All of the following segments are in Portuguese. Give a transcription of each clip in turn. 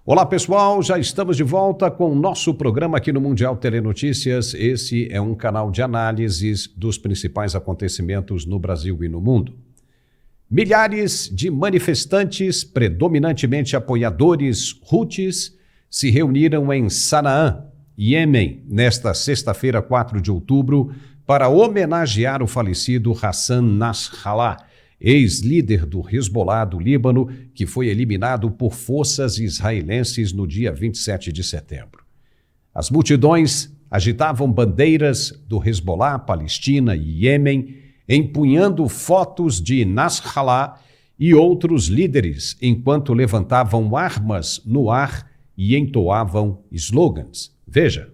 Olá pessoal, já estamos de volta com o nosso programa aqui no Mundial Telenotícias. Esse é um canal de análises dos principais acontecimentos no Brasil e no mundo. Milhares de manifestantes, predominantemente apoiadores Houthis, se reuniram em Sana'a, Iêmen, nesta sexta-feira, 4 de outubro, para homenagear o falecido Hassan Nasrallah, ex-líder do Hezbollah do Líbano, que foi eliminado por forças israelenses no dia 27 de setembro. As multidões agitavam bandeiras do Hezbollah, Palestina e Iêmen, empunhando fotos de Nasrallah e outros líderes, enquanto levantavam armas no ar e entoavam slogans. Veja.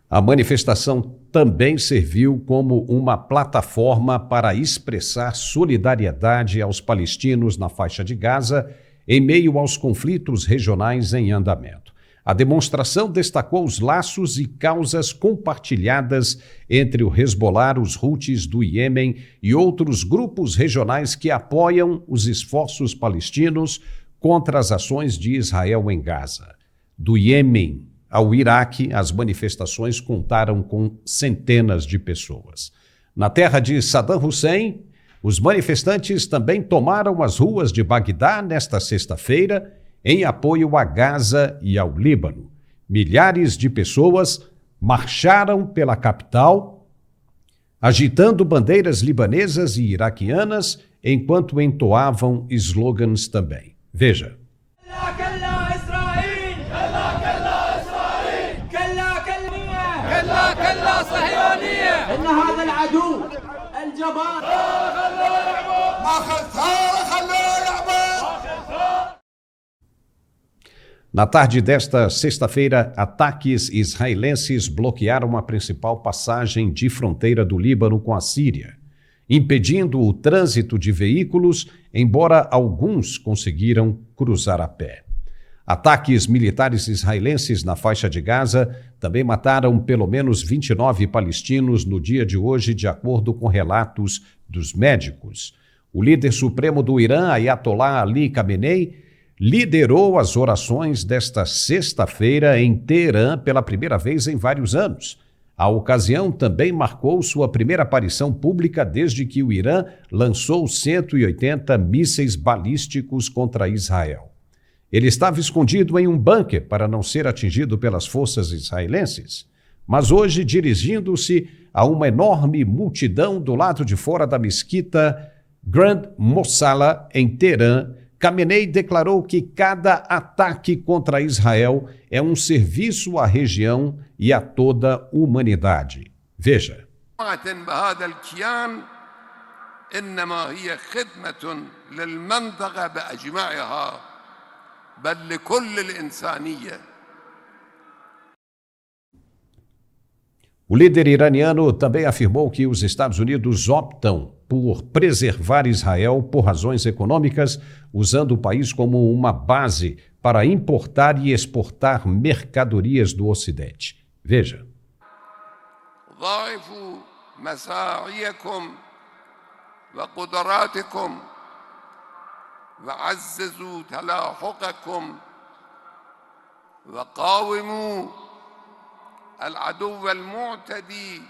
A manifestação também serviu como uma plataforma para expressar solidariedade aos palestinos na faixa de Gaza em meio aos conflitos regionais em andamento. A demonstração destacou os laços e causas compartilhadas entre o Hezbollah, os Houthis do Iêmen e outros grupos regionais que apoiam os esforços palestinos contra as ações de Israel em Gaza. Do Iêmen ao Iraque, as manifestações contaram com centenas de pessoas. Na terra de Saddam Hussein, os manifestantes também tomaram as ruas de Bagdá nesta sexta-feira em apoio a Gaza e ao Líbano. Milhares de pessoas marcharam pela capital, agitando bandeiras libanesas e iraquianas, enquanto entoavam slogans também. Veja. Na tarde desta sexta-feira, ataques israelenses bloquearam a principal passagem de fronteira do Líbano com a Síria, impedindo o trânsito de veículos, embora alguns conseguiram cruzar a pé. Ataques militares israelenses na faixa de Gaza também mataram pelo menos 29 palestinos no dia de hoje, de acordo com relatos dos médicos. O líder supremo do Irã, Ayatollah Ali Khamenei, liderou as orações desta sexta-feira em Teherã pela primeira vez em vários anos. A ocasião também marcou sua primeira aparição pública desde que o Irã lançou 180 mísseis balísticos contra Israel. Ele estava escondido em um bunker para não ser atingido pelas forças israelenses, mas hoje, dirigindo-se a uma enorme multidão do lado de fora da mesquita Grand Mosala, em Teherã, Khamenei declarou que cada ataque contra Israel é um serviço à região e a toda a humanidade. Veja. O líder iraniano também afirmou que os Estados Unidos optam por preservar Israel por razões econômicas, usando o país como uma base para importar e exportar mercadorias do Ocidente. Veja. العدو المعتدي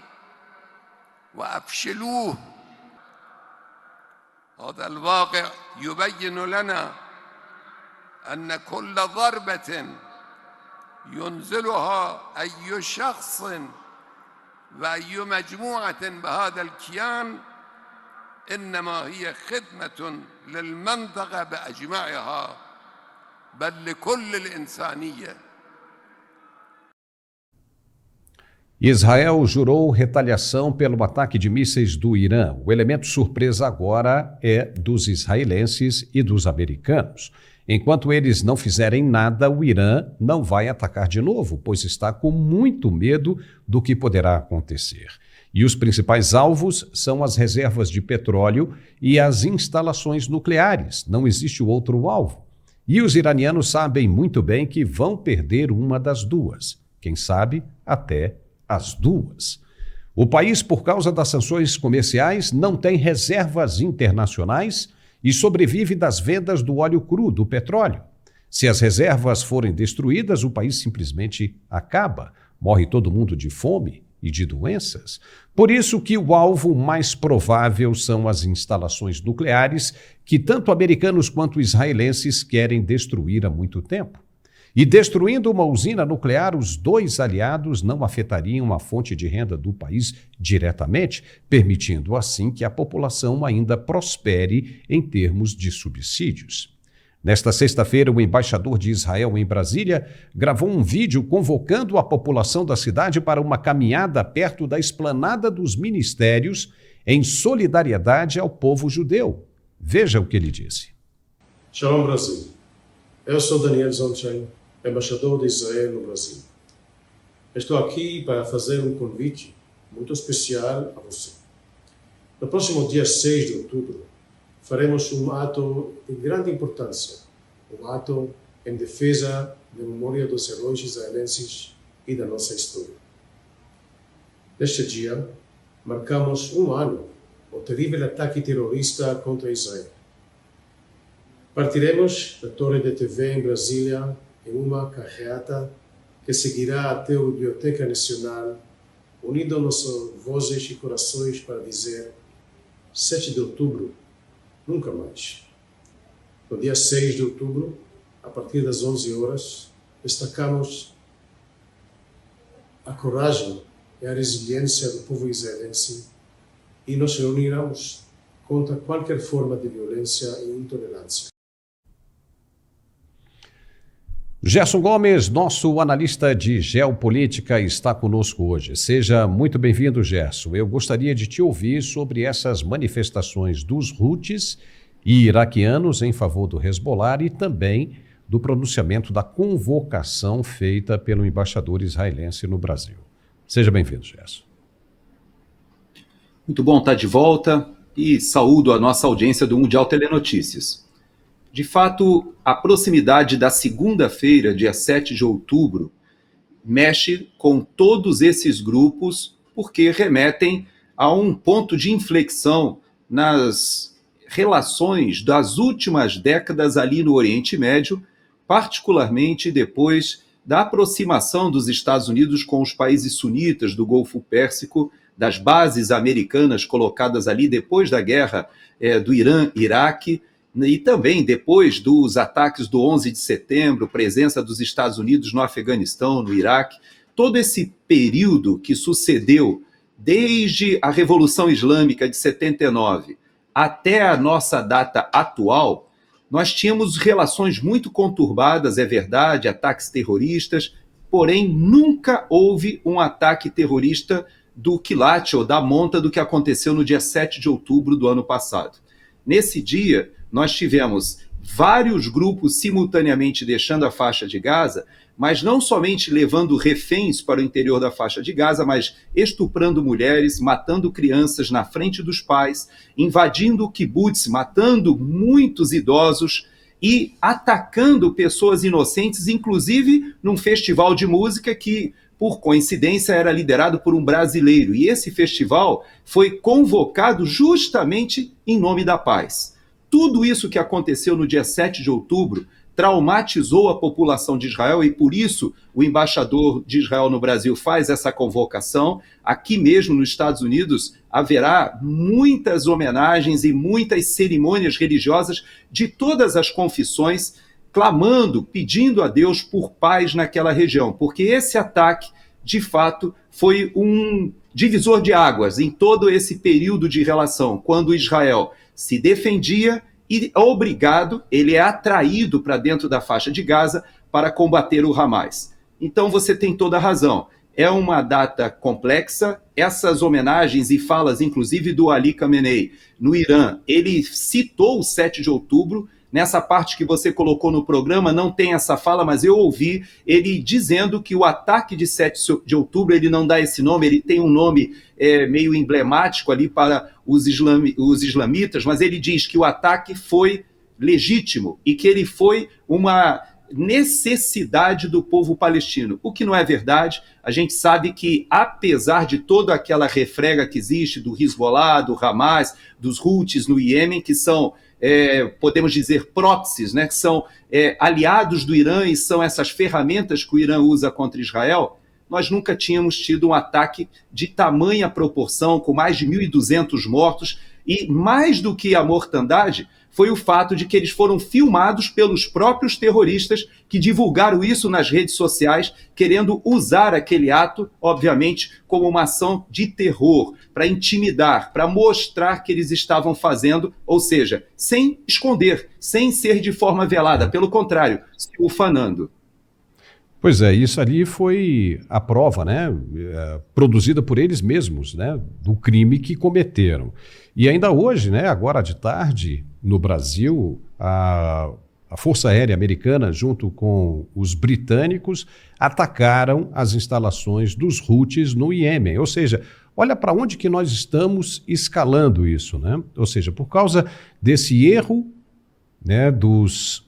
وأفشلوه. هذا الواقع يبين لنا أن كل ضربة ينزلها أي شخص وأي مجموعة بهذا الكيان إنما هي خدمة للمنطقة بأجمعها بل لكل الإنسانية. Israel jurou retaliação pelo ataque de mísseis do Irã. O elemento surpresa agora é dos israelenses e dos americanos. Enquanto eles não fizerem nada, o Irã não vai atacar de novo, pois está com muito medo do que poderá acontecer. E os principais alvos são as reservas de petróleo e as instalações nucleares. Não existe outro alvo. E os iranianos sabem muito bem que vão perder uma das duas, quem sabe até as duas. O país, por causa das sanções comerciais, não tem reservas internacionais e sobrevive das vendas do óleo cru, do petróleo. Se as reservas forem destruídas, o país simplesmente acaba. Morre todo mundo de fome e de doenças. Por isso que o alvo mais provável são as instalações nucleares que tanto americanos quanto israelenses querem destruir há muito tempo. E destruindo uma usina nuclear, os dois aliados não afetariam a fonte de renda do país diretamente, permitindo assim que a população ainda prospere em termos de subsídios. Nesta sexta-feira, o embaixador de Israel em Brasília gravou um vídeo convocando a população da cidade para uma caminhada perto da esplanada dos ministérios em solidariedade ao povo judeu. Veja o que ele disse. Shalom, Brasil. Eu sou Daniel Zonchain, embaixador de Israel no Brasil. Estou aqui para fazer um convite muito especial a você. No próximo dia 6 de outubro, faremos um ato de grande importância, um ato em defesa da memória dos heróis israelenses e da nossa história. Neste dia, marcamos um ano do terrível ataque terrorista contra Israel. Partiremos da Torre de TV em Brasília em uma carreata que seguirá até a Biblioteca Nacional, unindo nossas vozes e corações para dizer 7 de outubro, nunca mais. No dia 6 de outubro, a partir das 11 horas, destacamos a coragem e a resiliência do povo israelense e nos reuniremos contra qualquer forma de violência e intolerância. Gerson Gomes, nosso analista de geopolítica, está conosco hoje. Seja muito bem-vindo, Gerson. Eu gostaria de te ouvir sobre essas manifestações dos Houthis e iraquianos em favor do Hezbollah e também do pronunciamento da convocação feita pelo embaixador israelense no Brasil. Seja bem-vindo, Gerson. Muito bom estar de volta e saúdo a nossa audiência do Mundial Telenotícias. De fato, a proximidade da segunda-feira, dia 7 de outubro, mexe com todos esses grupos porque remetem a um ponto de inflexão nas relações das últimas décadas ali no Oriente Médio, particularmente depois da aproximação dos Estados Unidos com os países sunitas do Golfo Pérsico, das bases americanas colocadas ali depois da guerra do Irã-Iraque, e também depois dos ataques do 11 de setembro, presença dos Estados Unidos no Afeganistão, no Iraque, todo esse período que sucedeu desde a Revolução Islâmica de 79 até a nossa data atual, nós tínhamos relações muito conturbadas, é verdade, ataques terroristas, porém nunca houve um ataque terrorista do quilate ou da monta do que aconteceu no dia 7 de outubro do ano passado. Nesse dia, nós tivemos vários grupos simultaneamente deixando a faixa de Gaza, mas não somente levando reféns para o interior da faixa de Gaza, mas estuprando mulheres, matando crianças na frente dos pais, invadindo o kibbutz, matando muitos idosos e atacando pessoas inocentes, inclusive num festival de música que, por coincidência, era liderado por um brasileiro. E esse festival foi convocado justamente em nome da paz. Tudo isso que aconteceu no dia 7 de outubro traumatizou a população de Israel e, por isso, o embaixador de Israel no Brasil faz essa convocação. Aqui mesmo nos Estados Unidos haverá muitas homenagens e muitas cerimônias religiosas de todas as confissões, clamando, pedindo a Deus por paz naquela região, porque esse ataque, de fato, foi um divisor de águas em todo esse período de relação, quando Israel se defendia e, obrigado, ele é atraído para dentro da faixa de Gaza para combater o Hamas. Então você tem toda a razão. É uma data complexa. Essas homenagens e falas, inclusive do Ali Khamenei, no Irã, ele citou o 7 de outubro. Nessa parte que você colocou no programa, não tem essa fala, mas eu ouvi ele dizendo que o ataque de 7 de outubro, ele não dá esse nome, ele tem um nome meio emblemático ali para os islamitas, mas ele diz que o ataque foi legítimo e que ele foi uma necessidade do povo palestino, o que não é verdade. A gente sabe que, apesar de toda aquela refrega que existe do Hezbollah, do Hamas, dos Houthis no Iêmen, que são, podemos dizer, proxies, né, que são aliados do Irã e são essas ferramentas que o Irã usa contra Israel, nós nunca tínhamos tido um ataque de tamanha proporção, com mais de 1.200 mortos, e mais do que a mortandade, foi o fato de que eles foram filmados pelos próprios terroristas que divulgaram isso nas redes sociais, querendo usar aquele ato, obviamente, como uma ação de terror, para intimidar, para mostrar que eles estavam fazendo, ou seja, sem esconder, sem ser de forma velada, pelo contrário, se ufanando. Pois é, isso ali foi a prova, né, produzida por eles mesmos, né, do crime que cometeram. E ainda hoje, né, agora de tarde, no Brasil, a Força Aérea Americana, junto com os britânicos, atacaram as instalações dos Houthis no Iêmen. Ou seja, olha para onde que nós estamos escalando isso, né? Ou seja, por causa desse erro, né, dos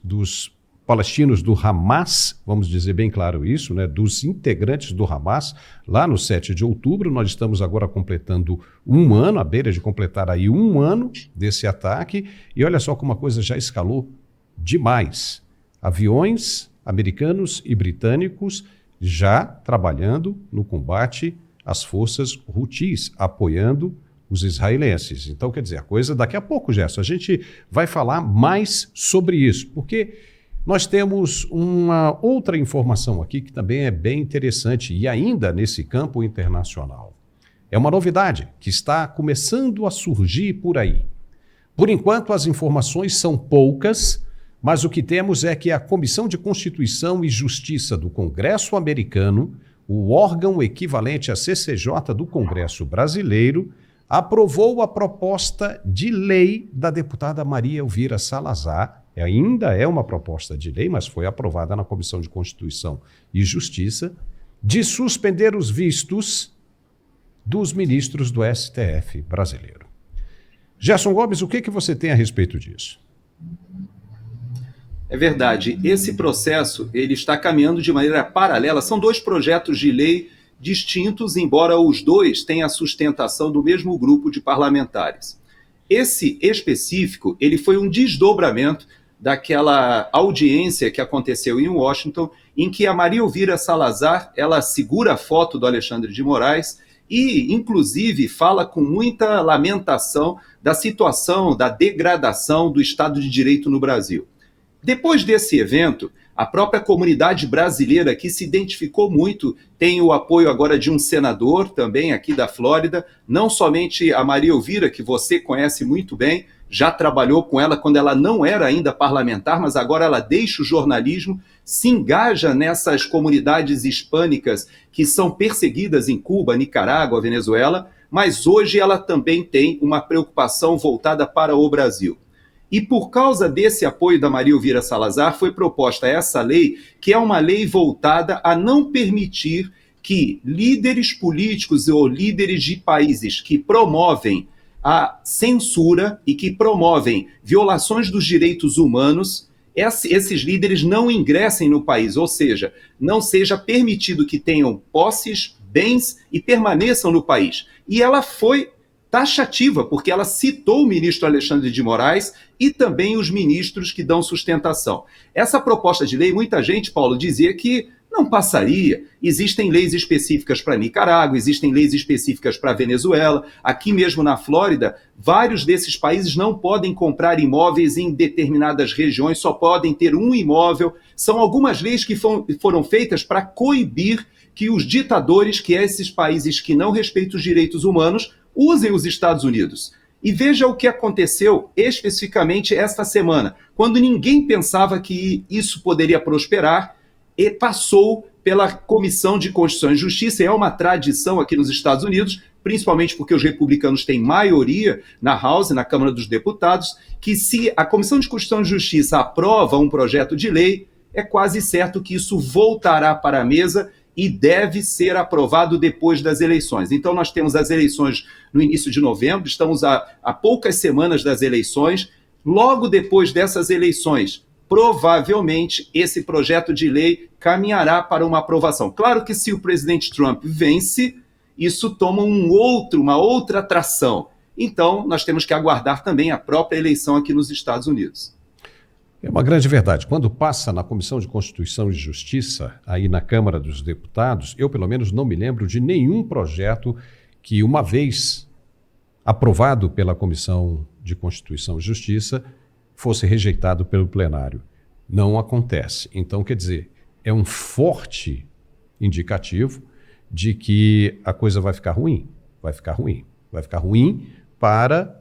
palestinos do Hamas, vamos dizer bem claro isso, né, dos integrantes do Hamas, lá no 7 de outubro, nós estamos agora completando um ano, à beira de completar aí um ano desse ataque, e olha só como a coisa já escalou demais. Aviões americanos e britânicos já trabalhando no combate às forças Houthis, apoiando os israelenses. Então, quer dizer, a coisa daqui a pouco, Gerson, a gente vai falar mais sobre isso, porque nós temos uma outra informação aqui que também é bem interessante e ainda nesse campo internacional. É uma novidade que está começando a surgir por aí. Por enquanto, as informações são poucas, mas o que temos é que a Comissão de Constituição e Justiça do Congresso americano, o órgão equivalente à CCJ do Congresso brasileiro, aprovou a proposta de lei da deputada Maria Elvira Salazar. Ainda é uma proposta de lei, mas foi aprovada na Comissão de Constituição e Justiça, de suspender os vistos dos ministros do STF brasileiro. Gerson Gomes, o que você tem a respeito disso? É verdade. Esse processo ele está caminhando de maneira paralela. São dois projetos de lei distintos, embora os dois tenham a sustentação do mesmo grupo de parlamentares. Esse específico, ele foi um desdobramento daquela audiência que aconteceu em Washington, em que a Maria Elvira Salazar, ela segura a foto do Alexandre de Moraes e, inclusive, fala com muita lamentação da situação, da degradação do Estado de Direito no Brasil. Depois desse evento, a própria comunidade brasileira, que se identificou muito, tem o apoio agora de um senador também aqui da Flórida, não somente a Maria Elvira, que você conhece muito bem, já trabalhou com ela quando ela não era ainda parlamentar, mas agora ela deixa o jornalismo, se engaja nessas comunidades hispânicas que são perseguidas em Cuba, Nicarágua, Venezuela, mas hoje ela também tem uma preocupação voltada para o Brasil. E por causa desse apoio da Maria Elvira Salazar, foi proposta essa lei, que é uma lei voltada a não permitir que líderes políticos ou líderes de países que promovem a censura e que promovem violações dos direitos humanos, esses líderes não ingressem no país, ou seja, não seja permitido que tenham posses, bens e permaneçam no país. E ela foi taxativa, porque ela citou o ministro Alexandre de Moraes e também os ministros que dão sustentação. Essa proposta de lei, muita gente, Paulo, dizia que não passaria. Existem leis específicas para Nicarágua, existem leis específicas para Venezuela. Aqui mesmo na Flórida, vários desses países não podem comprar imóveis em determinadas regiões, só podem ter um imóvel. São algumas leis que foram feitas para coibir que os ditadores, que esses países que não respeitam os direitos humanos, usem os Estados Unidos. E veja o que aconteceu especificamente esta semana, quando ninguém pensava que isso poderia prosperar, e passou pela Comissão de Constituição e Justiça. É uma tradição aqui nos Estados Unidos, principalmente porque os republicanos têm maioria na House, na Câmara dos Deputados, que se a Comissão de Constituição e Justiça aprova um projeto de lei, é quase certo que isso voltará para a mesa e deve ser aprovado depois das eleições. Então nós temos as eleições no início de novembro, estamos a poucas semanas das eleições, Logo depois dessas eleições, provavelmente esse projeto de lei caminhará para uma aprovação. Claro que se o presidente Trump vence, isso toma uma outra atração. Então, nós temos que aguardar também a própria eleição aqui nos Estados Unidos. É uma grande verdade. Quando passa na Comissão de Constituição e Justiça, aí na Câmara dos Deputados, eu pelo menos não me lembro de nenhum projeto que, uma vez aprovado pela Comissão de Constituição e Justiça, fosse rejeitado pelo plenário. Não acontece. Então, quer dizer, é um forte indicativo de que a coisa vai ficar ruim. Vai ficar ruim. Vai ficar ruim para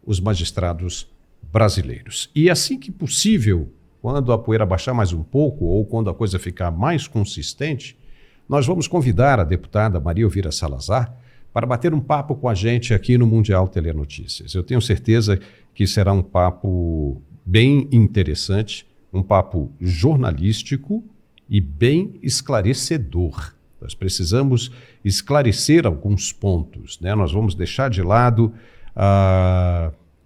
os magistrados brasileiros. E assim que possível, quando a poeira baixar mais um pouco ou quando a coisa ficar mais consistente, nós vamos convidar a deputada Maria Elvira Salazar para bater um papo com a gente aqui no Mundial Telenotícias. Eu tenho certeza que será um papo bem interessante, um papo jornalístico e bem esclarecedor. Nós precisamos esclarecer alguns pontos, né? Nós vamos deixar de lado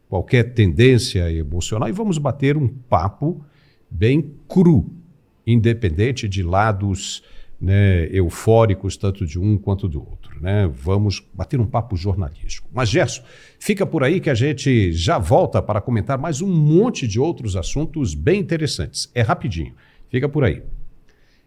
qualquer tendência emocional e vamos bater um papo bem cru, independente de lados, né, eufóricos, tanto de um quanto do outro, né? Vamos bater um papo jornalístico. Mas, Gerson, fica por aí que a gente já volta para comentar mais um monte de outros assuntos bem interessantes. É rapidinho, fica por aí.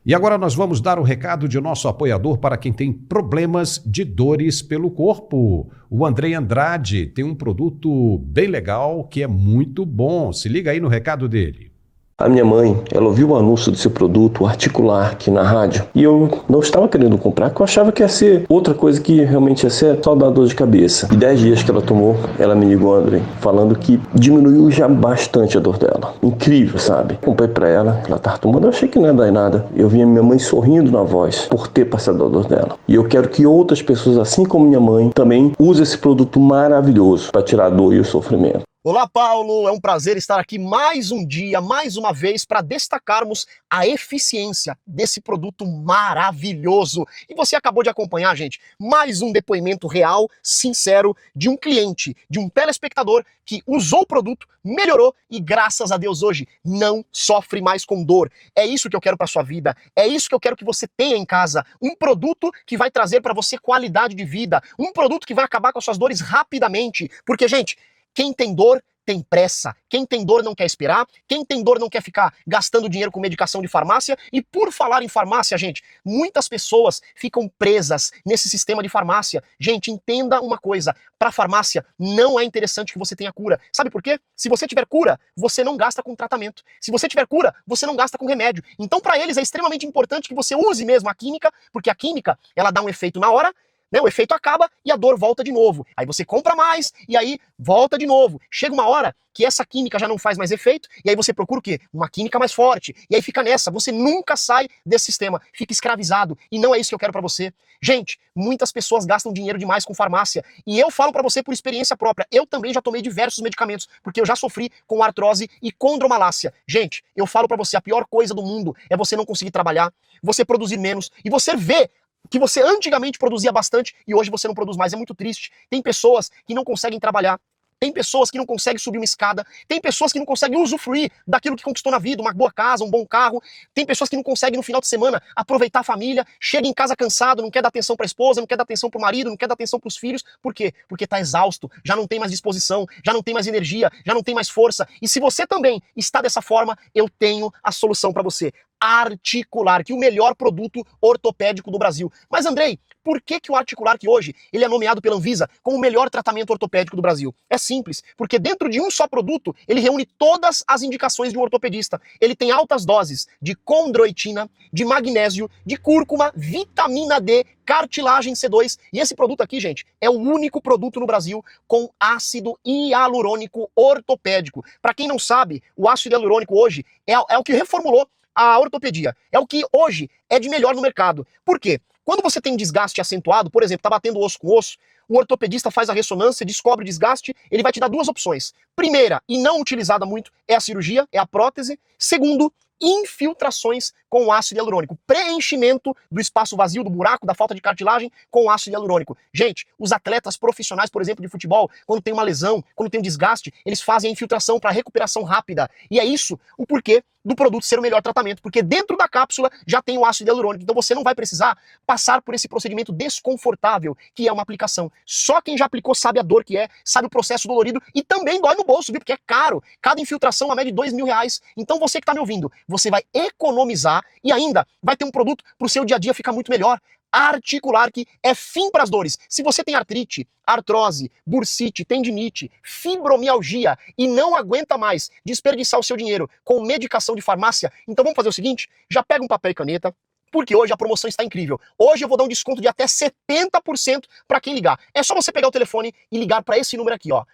E agora nós vamos dar o recado de nosso apoiador para quem tem problemas de dores pelo corpo. O Andrei Andrade tem um produto bem legal que é muito bom. Se liga aí no recado dele. A minha mãe, ela ouviu o anúncio desse produto articular aqui na rádio e eu não estava querendo comprar, porque eu achava que ia ser outra coisa que realmente ia ser só dar dor de cabeça. E 10 dias que ela tomou, ela me ligou, André, falando que diminuiu já bastante a dor dela. Incrível, sabe? Comprei pra ela estava tomando, eu achei que não ia dar nada. Eu vi a minha mãe sorrindo na voz por ter passado a dor dela. E eu quero que outras pessoas, assim como minha mãe, também usem esse produto maravilhoso para tirar a dor e o sofrimento. Olá, Paulo! É um prazer estar aqui mais um dia, mais uma vez, para destacarmos a eficiência desse produto maravilhoso. E você acabou de acompanhar, gente, mais um depoimento real, sincero, de um cliente, de um telespectador que usou o produto, melhorou e, graças a Deus, hoje não sofre mais com dor. É isso que eu quero para sua vida, é isso que eu quero que você tenha em casa. Um produto que vai trazer para você qualidade de vida, um produto que vai acabar com as suas dores rapidamente. Porque, gente, quem tem dor tem pressa, quem tem dor não quer esperar, quem tem dor não quer ficar gastando dinheiro com medicação de farmácia. E por falar em farmácia, gente, muitas pessoas ficam presas nesse sistema de farmácia. Gente, entenda uma coisa, para farmácia não é interessante que você tenha cura. Sabe por quê? Se você tiver cura, você não gasta com tratamento. Se você tiver cura, você não gasta com remédio. Então para eles é extremamente importante que você use mesmo a química, porque a química, ela dá um efeito na hora, né, o efeito acaba e a dor volta de novo. Aí você compra mais e aí volta de novo. Chega uma hora que essa química já não faz mais efeito e aí você procura o quê? Uma química mais forte. E aí fica nessa. Você nunca sai desse sistema. Fica escravizado. E não é isso que eu quero pra você. Gente, muitas pessoas gastam dinheiro demais com farmácia. E eu falo pra você por experiência própria. Eu também já tomei diversos medicamentos, porque eu já sofri com artrose e condromalácia. Gente, eu falo pra você, a pior coisa do mundo é você não conseguir trabalhar, você produzir menos e você ver que você antigamente produzia bastante e hoje você não produz mais. É muito triste. Tem pessoas que não conseguem trabalhar, tem pessoas que não conseguem subir uma escada, tem pessoas que não conseguem usufruir daquilo que conquistou na vida, uma boa casa, um bom carro, tem pessoas que não conseguem no final de semana aproveitar a família, chega em casa cansado, não quer dar atenção para a esposa, não quer dar atenção para o marido, não quer dar atenção para os filhos. Por quê? Porque está exausto, já não tem mais disposição, já não tem mais energia, já não tem mais força. E se você também está dessa forma, eu tenho a solução para você. Articular, que é o melhor produto ortopédico do Brasil. Mas, Andrei, por que o Articular, que hoje ele é nomeado pela Anvisa como o melhor tratamento ortopédico do Brasil? É simples, porque dentro de um só produto, ele reúne todas as indicações de um ortopedista. Ele tem altas doses de condroitina, de magnésio, de cúrcuma, vitamina D, cartilagem C2. E esse produto aqui, gente, é o único produto no Brasil com ácido hialurônico ortopédico. Para quem não sabe, o ácido hialurônico hoje é o que reformulou a ortopedia. É o que hoje é de melhor no mercado. Por quê? Quando você tem desgaste acentuado, por exemplo, tá batendo osso com osso, o ortopedista faz a ressonância, descobre o desgaste, ele vai te dar duas opções. Primeira, e não utilizada muito, é a cirurgia, é a prótese. Segundo, infiltrações com o ácido hialurônico. Preenchimento do espaço vazio, do buraco, da falta de cartilagem com o ácido hialurônico. Gente, os atletas profissionais, por exemplo, de futebol, quando tem uma lesão, quando tem um desgaste, eles fazem a infiltração para recuperação rápida. E é isso o porquê do produto ser o melhor tratamento, porque dentro da cápsula já tem o ácido hialurônico, então você não vai precisar passar por esse procedimento desconfortável, que é uma aplicação. Só quem já aplicou sabe a dor que é, sabe o processo dolorido e também dói no bolso, viu? Porque é caro. Cada infiltração, uma média de R$2.000. Então você que está me ouvindo, você vai economizar e ainda vai ter um produto para o seu dia a dia ficar muito melhor. Articular, que é fim para as dores. Se você tem artrite, artrose, bursite, tendinite, fibromialgia e não aguenta mais desperdiçar o seu dinheiro com medicação de farmácia, então vamos fazer o seguinte, já pega um papel e caneta, porque hoje a promoção está incrível. Hoje eu vou dar um desconto de até 70% para quem ligar. É só você pegar o telefone e ligar para esse número aqui, ó,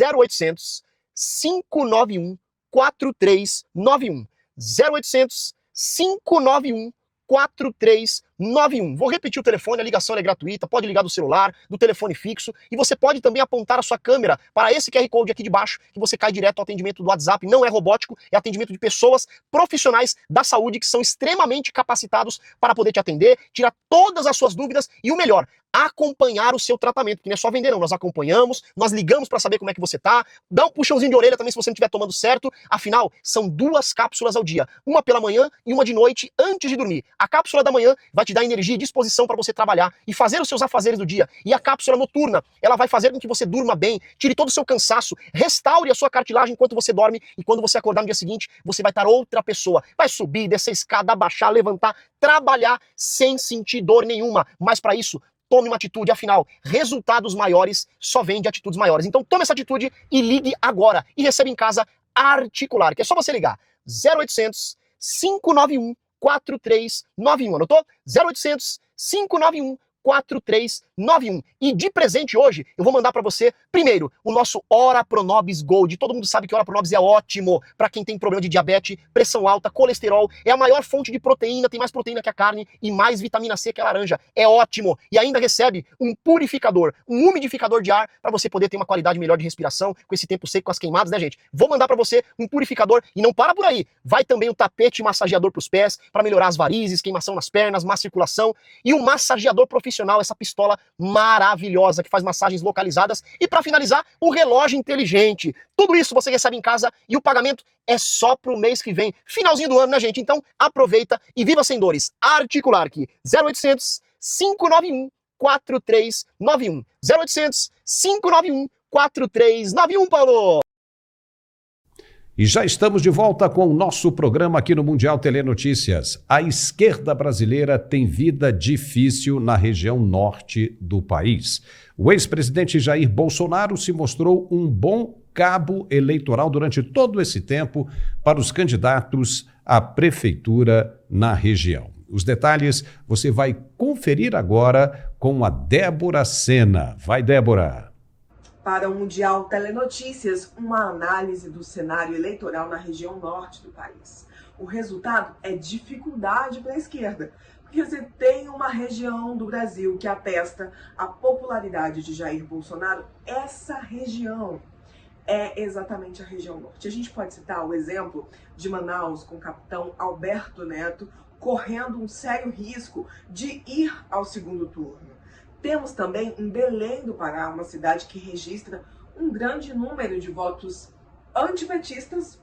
0800 591 4391. 0800 591 4391. Vou repetir o telefone, a ligação é gratuita, pode ligar do celular, do telefone fixo, e você pode também apontar a sua câmera para esse QR Code aqui de baixo, que você cai direto ao atendimento do WhatsApp. Não é robótico, é atendimento de pessoas profissionais da saúde que são extremamente capacitados para poder te atender, tirar todas as suas dúvidas e o melhor, acompanhar o seu tratamento, que não é só vender não, nós acompanhamos, nós ligamos para saber como é que você tá, dá um puxãozinho de orelha também se você não estiver tomando certo, afinal, são 2 cápsulas ao dia, uma pela manhã e uma de noite antes de dormir. A cápsula da manhã vai te dar energia e disposição para você trabalhar e fazer os seus afazeres do dia, e a cápsula noturna, ela vai fazer com que você durma bem, tire todo o seu cansaço, restaure a sua cartilagem enquanto você dorme, e quando você acordar no dia seguinte, você vai estar outra pessoa, vai subir, descer a escada, abaixar, levantar, trabalhar sem sentir dor nenhuma, mas para isso, tome uma atitude, afinal, resultados maiores só vêm de atitudes maiores. Então tome essa atitude e ligue agora e receba em casa Articular, que é só você ligar 0800 591 4391. Anotou? 0800 591 4391. E de presente hoje, eu vou mandar para você, primeiro, o nosso Ora Pronobis Gold. Todo mundo sabe que Ora Pronobis é ótimo para quem tem problema de diabetes, pressão alta, colesterol. É a maior fonte de proteína, tem mais proteína que a carne e mais vitamina C que a laranja. É ótimo. E ainda recebe um purificador, um umidificador de ar para você poder ter uma qualidade melhor de respiração com esse tempo seco, com as queimadas, né, gente? Vou mandar para você um purificador e não para por aí. Vai também o tapete massageador para os pés, para melhorar as varizes, queimação nas pernas, má circulação e um massageador profissional, essa pistola maravilhosa que faz massagens localizadas e para finalizar, um relógio inteligente. Tudo isso você recebe em casa e o pagamento é só pro mês que vem, finalzinho do ano, né, gente? Então aproveita e viva sem dores. Articular aqui, 0800 591 4391. 0800 591 4391, Paulo! E já estamos de volta com o nosso programa aqui no Mundial Telenotícias. A esquerda brasileira tem vida difícil na região norte do país. O ex-presidente Jair Bolsonaro se mostrou um bom cabo eleitoral durante todo esse tempo para os candidatos à prefeitura na região. Os detalhes você vai conferir agora com a Débora Sena. Vai, Débora! Para o Mundial Telenotícias, uma análise do cenário eleitoral na região norte do país. O resultado é dificuldade para a esquerda, porque você tem uma região do Brasil que atesta a popularidade de Jair Bolsonaro. Essa região é exatamente a região norte. A gente pode citar o exemplo de Manaus com o capitão Alberto Neto correndo um sério risco de ir ao segundo turno. Temos também em Belém do Pará, uma cidade que registra um grande número de votos antipetistas,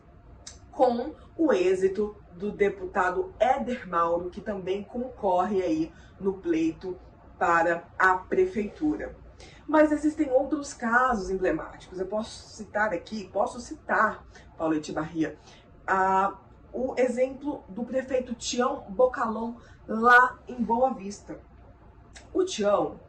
com o êxito do deputado Éder Mauro, que também concorre aí no pleito para a prefeitura. Mas existem outros casos emblemáticos. Eu posso citar, Paulo Etibarria, o exemplo do prefeito Tião Bocalon, lá em Boa Vista. O Tião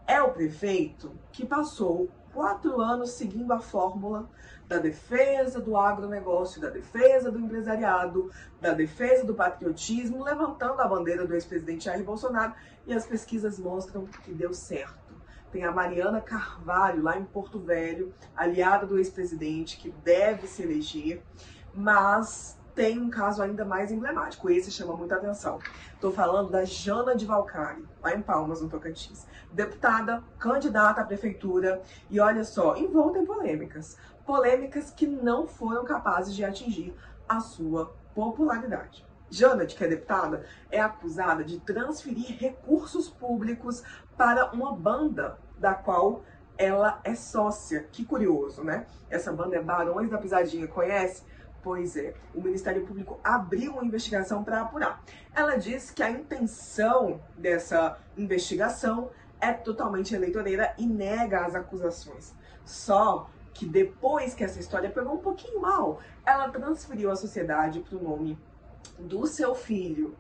é o prefeito que passou 4 anos seguindo a fórmula da defesa do agronegócio, da defesa do empresariado, da defesa do patriotismo, levantando a bandeira do ex-presidente Jair Bolsonaro, e as pesquisas mostram que deu certo. Tem a Mariana Carvalho, lá em Porto Velho, aliada do ex-presidente, que deve se eleger, mas tem um caso ainda mais emblemático, esse chama muita atenção. Estou falando da Jana de Valcari, lá em Palmas, no Tocantins. Deputada, candidata à prefeitura, e olha só, envolta em polêmicas que não foram capazes de atingir a sua popularidade. Janot, que é deputada, é acusada de transferir recursos públicos para uma banda da qual ela é sócia. Que curioso, né? Essa banda é Barões da Pisadinha, conhece? Pois é, o Ministério Público abriu uma investigação para apurar. Ela diz que a intenção dessa investigação é totalmente eleitoreira e nega as acusações. Só que depois que essa história pegou um pouquinho mal, ela transferiu a sociedade para o nome do seu filho.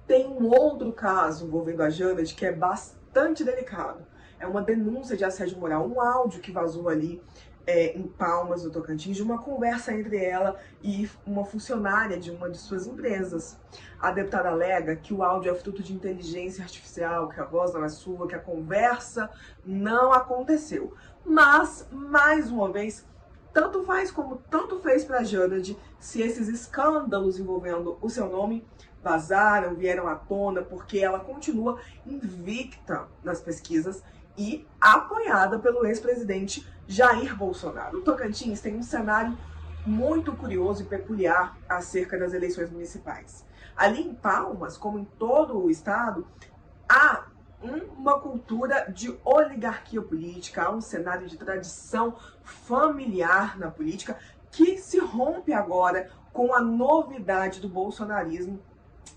Tem um outro caso envolvendo a Janot que é bastante delicado. É uma denúncia de assédio moral, um áudio que vazou ali em Palmas, no Tocantins, de uma conversa entre ela e uma funcionária de uma de suas empresas. A deputada alega que o áudio é fruto de inteligência artificial, que a voz não é sua, que a conversa não aconteceu. Mas, mais uma vez, tanto faz como tanto fez para a Janot se esses escândalos envolvendo o seu nome vazaram, vieram à tona, porque ela continua invicta nas pesquisas e apoiada pelo ex-presidente Jair Bolsonaro. O Tocantins tem um cenário muito curioso e peculiar acerca das eleições municipais. Ali em Palmas, como em todo o estado, há uma cultura de oligarquia política, há um cenário de tradição familiar na política que se rompe agora com a novidade do bolsonarismo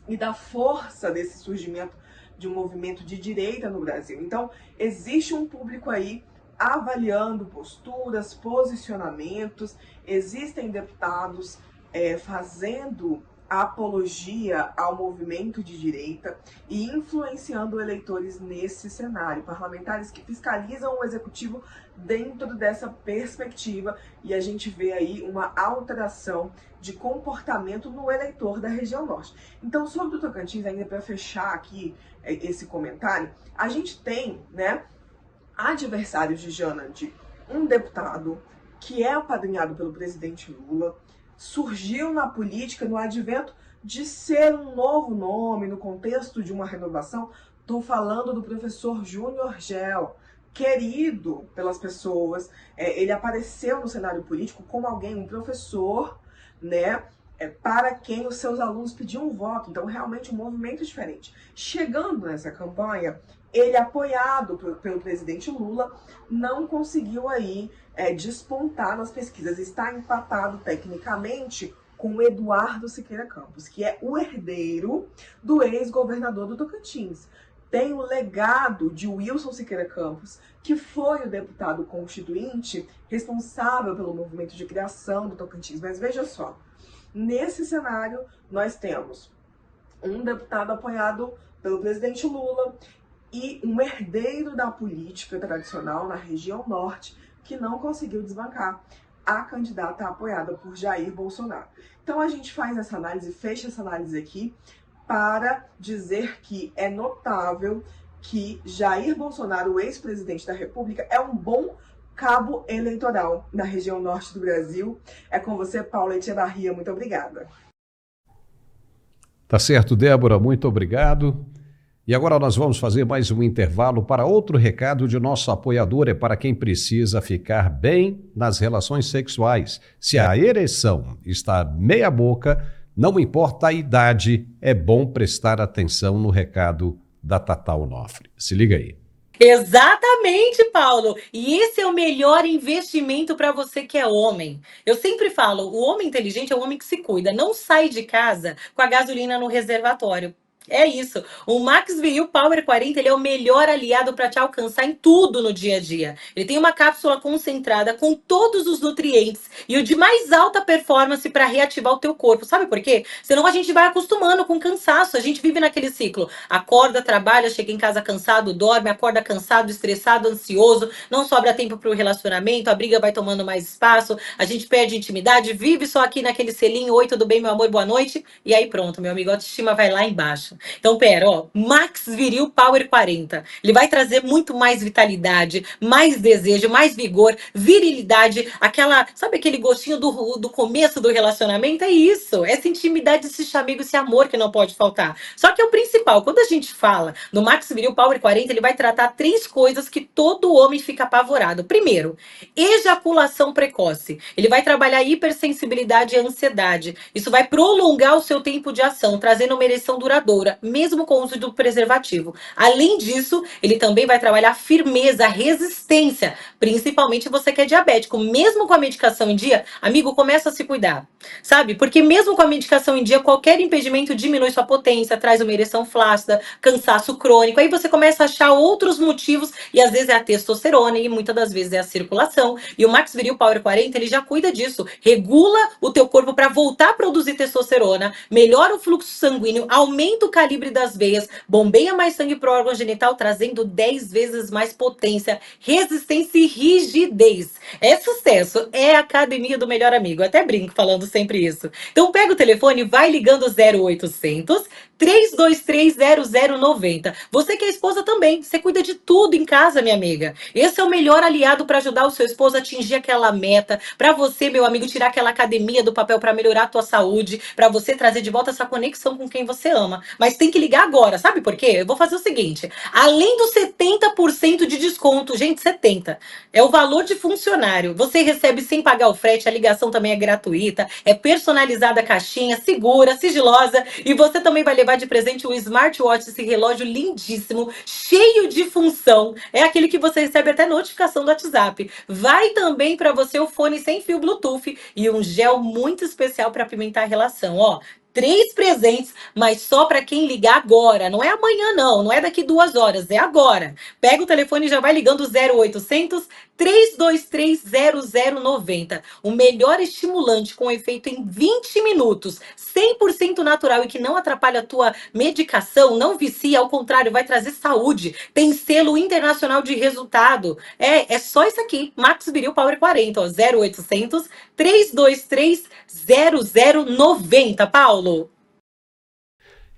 e da força desse surgimento de um movimento de direita no Brasil. Então, existe um público aí avaliando posturas, posicionamentos, existem deputados fazendo apologia ao movimento de direita e influenciando eleitores nesse cenário. Parlamentares que fiscalizam o executivo dentro dessa perspectiva, e a gente vê aí uma alteração de comportamento no eleitor da região norte. Então, sobre o Tocantins, ainda para fechar aqui esse comentário, a gente tem, né, adversários de Janot, um deputado que é apadrinhado pelo presidente Lula, surgiu na política no advento de ser um novo nome, no contexto de uma renovação. Estou falando do professor Júnior Gel, querido pelas pessoas. Ele apareceu no cenário político como alguém, um professor, né, para quem os seus alunos pediam um voto. Então, realmente, um movimento diferente. Chegando nessa campanha, ele, apoiado pelo presidente Lula, não conseguiu aí despontar nas pesquisas. Está empatado tecnicamente com o Eduardo Siqueira Campos, que é o herdeiro do ex-governador do Tocantins. Tem o legado de Wilson Siqueira Campos, que foi o deputado constituinte responsável pelo movimento de criação do Tocantins. Mas veja só, nesse cenário nós temos um deputado apoiado pelo presidente Lula e um herdeiro da política tradicional na região norte que não conseguiu desbancar a candidata apoiada por Jair Bolsonaro. Então a gente faz essa análise, fecha essa análise aqui para dizer que é notável que Jair Bolsonaro, o ex-presidente da República, é um bom cabo eleitoral na região norte do Brasil. É com você, Paula Echevarria. Muito obrigada. Tá certo, Débora. Muito obrigado. E agora nós vamos fazer mais um intervalo para outro recado de nosso apoiador. É para quem precisa ficar bem nas relações sexuais. Se a ereção está meia boca, não importa a idade, é bom prestar atenção no recado da Tatá Onofre. Se liga aí. Exatamente, Paulo. E esse é o melhor investimento para você que é homem. Eu sempre falo, o homem inteligente é o homem que se cuida. Não sai de casa com a gasolina no reservatório. É isso. O MaxView Power 40 ele é o melhor aliado para te alcançar em tudo no dia a dia. Ele tem uma cápsula concentrada com todos os nutrientes e o de mais alta performance para reativar o teu corpo. Sabe por quê? Senão a gente vai acostumando com cansaço. A gente vive naquele ciclo. Acorda, trabalha, chega em casa cansado, dorme, acorda cansado, estressado, ansioso, não sobra tempo para o relacionamento, a briga vai tomando mais espaço, a gente perde intimidade, vive só aqui naquele selinho, oi, tudo bem, meu amor, boa noite, e aí pronto, meu amigo, a autoestima vai lá embaixo. Então, pera, ó, Max Viril Power 40. Ele vai trazer muito mais vitalidade, mais desejo, mais vigor, virilidade, sabe aquele gostinho do começo do relacionamento? É isso, essa intimidade, esse chamego, esse amor que não pode faltar. Só que é o principal, quando a gente fala no Max Viril Power 40, ele vai tratar 3 coisas que todo homem fica apavorado. Primeiro, ejaculação precoce. Ele vai trabalhar hipersensibilidade e ansiedade. Isso vai prolongar o seu tempo de ação, trazendo uma ereção duradoura, mesmo com o uso do preservativo. Além disso, ele também vai trabalhar firmeza, resistência, principalmente você que é diabético. Mesmo com a medicação em dia, amigo, começa a se cuidar, sabe? Porque mesmo com a medicação em dia, qualquer impedimento diminui sua potência, traz uma ereção flácida, cansaço crônico. Aí você começa a achar outros motivos e às vezes é a testosterona e muitas das vezes é a circulação. E o Max Viril Power 40, ele já cuida disso. Regula o teu corpo para voltar a produzir testosterona, melhora o fluxo sanguíneo, aumenta o calibre das veias, bombeia mais sangue pro órgão genital, trazendo 10 vezes mais potência, resistência e rigidez. É sucesso, é a academia do melhor amigo. Eu até brinco falando sempre isso. Então pega o telefone e vai ligando 0800 323 0090. Você que é esposa também, você cuida de tudo em casa, minha amiga. Esse é o melhor aliado para ajudar o seu esposo a atingir aquela meta, para você, meu amigo, tirar aquela academia do papel para melhorar a tua saúde, para você trazer de volta essa conexão com quem você ama. Mas tem que ligar agora, sabe por quê? Eu vou fazer o seguinte, além dos 70% de desconto, gente, 70, é o valor de funcionário. Você recebe sem pagar o frete, a ligação também é gratuita, é personalizada a caixinha, segura, sigilosa, e você também vai levar de presente um smartwatch, esse relógio lindíssimo, cheio de função. É aquele que você recebe até notificação do WhatsApp. Vai também para você o fone sem fio Bluetooth e um gel muito especial para apimentar a relação. Ó, 3 presentes, mas só para quem ligar agora. Não é amanhã, não é daqui 2 horas, é agora. Pega o telefone e já vai ligando 0800 323 0090. O melhor estimulante com efeito em 20 minutos, 100% natural e que não atrapalha a tua medicação, não vicia, ao contrário, vai trazer saúde. Tem selo internacional de resultado. É só isso aqui, Max Viril Power 40, ó, 0800 323 0090, Paulo.